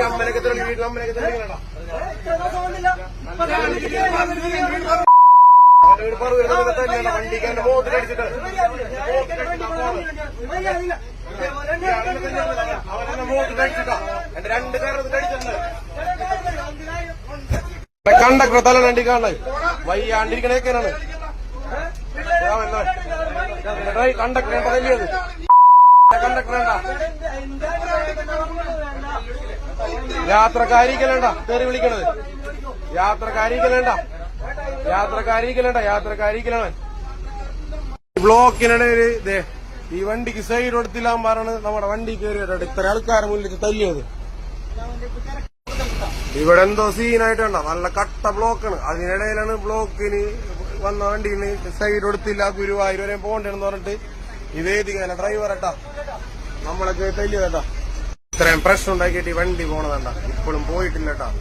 അമ്മനൊക്കെ തെളിഞ്ഞ വീട്ടിൽ അമ്മനൊക്കെ തെളിഞ്ഞാ വണ്ടിക്ക് മോത്ത് കടിച്ചിട്ട് അവനെ മോത്ത് കടിച്ചിട്ടാ എന്റെ 2 പേരത് കടിച്ചിട്ടുണ്ട്. കണ്ടക്ടർ തല വണ്ടി കാണാൻ വയ്യാണ്ടിരിക്കണേക്കാണ് കണ്ടക്ടർ വേണ്ട വലിയത് കണ്ടക്ടർ വേണ്ട യാത്രക്കാരിക്കലേണ്ട തെറി വിളിക്കണത് യാത്രക്കാരിക്കലാണ് ബ്ലോക്കിനിടയിൽ ഇതേ ഈ വണ്ടിക്ക് സൈഡ് കൊടുത്തില്ലാൻ പറഞ്ഞ് നമ്മുടെ വണ്ടി കയറിയിട്ടുണ്ട് ഇത്ര ആൾക്കാരെ മുന്നിൽ തല്ലിയത്. ഇവിടെ എന്തോ സീനായിട്ടുണ്ടോ നല്ല കട്ട ബ്ലോക്കാണ്. അതിനിടയിലാണ് ബ്ലോക്കിന് വന്ന വണ്ടിന് സൈഡ് കൊടുത്തില്ല ഗുരുവായൂർ വരെ പോകണ്ടെന്ന് പറഞ്ഞിട്ട് ഈ വേദികല്ല ഡ്രൈവർ ഏട്ടാ നമ്മളൊക്കെ തല്ലിയതേട്ടാ. ഇത്രയും പ്രശ്നം ഉണ്ടാക്കിയിട്ട് ഈ വണ്ടി പോണതണ്ട ഇപ്പോഴും പോയിട്ടില്ല കേട്ടാ.